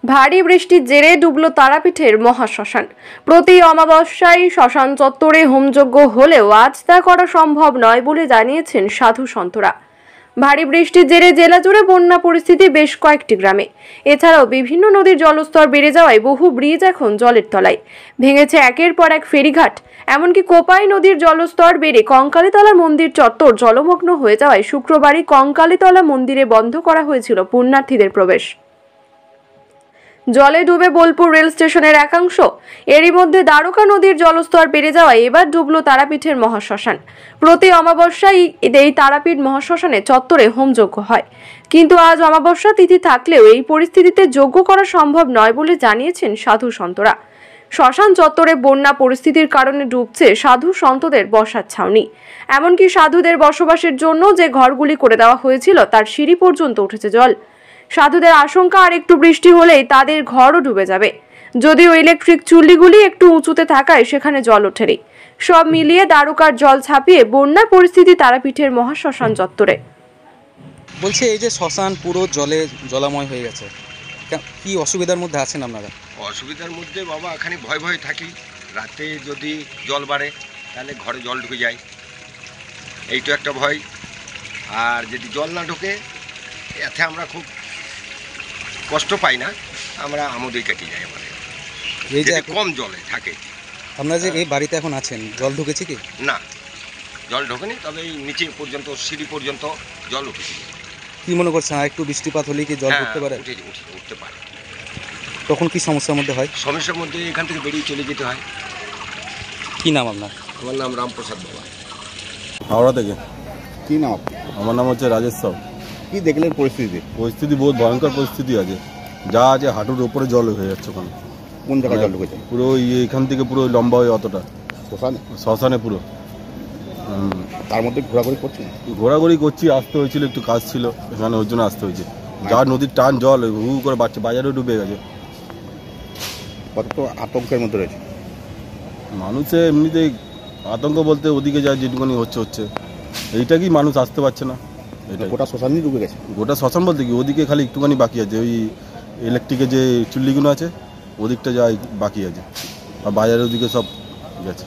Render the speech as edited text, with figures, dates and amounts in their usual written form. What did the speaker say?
ভারী বৃষ্টির জেরে ডুবল তারাপীঠের মহাশ্মশান। প্রতি অমাবস্যায় শ্মশান চত্বরে হোমযজ্ঞ হলেও আজ তা করা সম্ভব নয় বলে জানিয়েছেন সাধু সন্তরা। ভারী বৃষ্টির জেরে জেলা জুড়ে বন্যা পরিস্থিতি বেশ কয়েকটি গ্রামে। এছাড়াও বিভিন্ন নদীর জলস্তর বেড়ে যাওয়ায় বহু ব্রিজ এখন জলের তলায়। ভেঙেছে একের পর এক ফেরিঘাট। এমনকি কোপাই নদীর জলস্তর বেড়ে কঙ্কালীতলা মন্দির চত্বর জলমগ্ন হয়ে যাওয়ায় শুক্রবারই কঙ্কালীতলা মন্দিরে বন্ধ করা হয়েছিল পুণ্যার্থীদের প্রবেশ। জলে ডুবে বোলপুর রেল স্টেশনের একাংশ। এরই মধ্যে দ্বারকা নদীর জলস্তর বেড়ে যাওয়ায় এবার ডুবল তারাপীঠের মহাশ্মশান। প্রতি অমাবস্যায় এই তারাপীঠ মহাশ্মশানে চত্বরে হোমযজ্ঞ হয়, কিন্তু আজ অমাবস্যা তিথি থাকলেও এই পরিস্থিতিতে যজ্ঞ করা সম্ভব নয় বলে জানিয়েছেন সাধু সন্তরা। শ্মশান চত্বরে বন্যা পরিস্থিতির কারণে ডুবছে সাধু সন্তদের বসার ছাউনি। এমনকি সাধুদের বসবাসের জন্য যে ঘরগুলি করে দেওয়া হয়েছিল তার সিঁড়ি পর্যন্ত উঠেছে জল। সাধুদের আশঙ্কা আর একটু বৃষ্টি হলেই তাদের ঘরও ডুবে যাবে। যদিও ইলেকট্রিক চুল্লিগুলি একটু উঁচুতে থাকায় সেখানে জল ওঠেনি। সব মিলিয়ে দ্বারকার জল ছাপিয়ে বন্যা পরিস্থিতি তারাপীঠের মহাশ্মশান চত্বরে। বলছে এই যে শ্মশান পুরো জলে জলাময় হয়ে গেছে, কি অসুবিধার মধ্যে আছেন আপনারা? অসুবিধার মধ্যে বাবা এখানে ভয় ভয় থাকি। রাতে যদি জল বাড়ে তাহলে ঘরে জল ঢুকে যায়, এইটা একটা ভয়। আর যদি জল না ঢোকে এতে আমরা খুব কষ্ট পাই না, আমরা আমোদেই কেটে যাই আমাদের। এই যে কম জলে থাকে। আপনারা যে এই বাড়িতে এখন আছেন, জল ঢুকেছে কি? না, জল ঢোকেনি, তবে এই নিচে পর্যন্ত সিঁড়ি পর্যন্ত জল উঠেছে। কি মনে করছেন আর একটু বৃষ্টিপাত হলেই কি জল উঠতে পারে? উঠতে পারে। তখন কি সমস্যার মধ্যে হয়? সমস্যার মধ্যে এখান থেকে বেরিয়ে চলে যেতে হয়। কি নাম আপনার? আমার নাম রামপ্রসাদ বাবা। হাওড়া থেকে। কি নাম? আমার নাম হচ্ছে রাজেশ সাউ। কি দেখলেন পরিস্থিতি? পরিস্থিতি বহুত ভয়ঙ্কর পরিস্থিতি আছে, যা আছে হাঁটুর উপরে জল হয়ে যাচ্ছে ওখানে। কোন জায়গায় জল ঢুকেছে? পুরো এখান থেকে পুরো লম্বা হয়ে অতটা শ্মশানে পুরো। তার মধ্যে ঘোরাঘুরি করছেন? ঘোরাঘুরি করছি, আসতে হয়েছিল, একটু কাজ ছিল এখানে, ওর জন্য আসতে হয়েছে। যা নদীর টান জল হু করে বাড়ছে, বাজারেও ডুবে গেছে। কত আতঙ্কের মধ্যে রয়েছে মানুষে। এমনিতেই আতঙ্ক বলতে ওদিকে যা যেটুকুনি হচ্ছে এইটা কি মানুষ আসতে পারছে না। এটা গোটা শ্মশানই ডুবে গেছে। গোটা শ্মশান বলতে কি ওদিকে খালি একটুখানি বাকি আছে, ওই ইলেকট্রিকের যে চুল্লিগুলো আছে ওদিকটা যা বাকি আছে, আর বাজারের ওদিকে সব গেছে।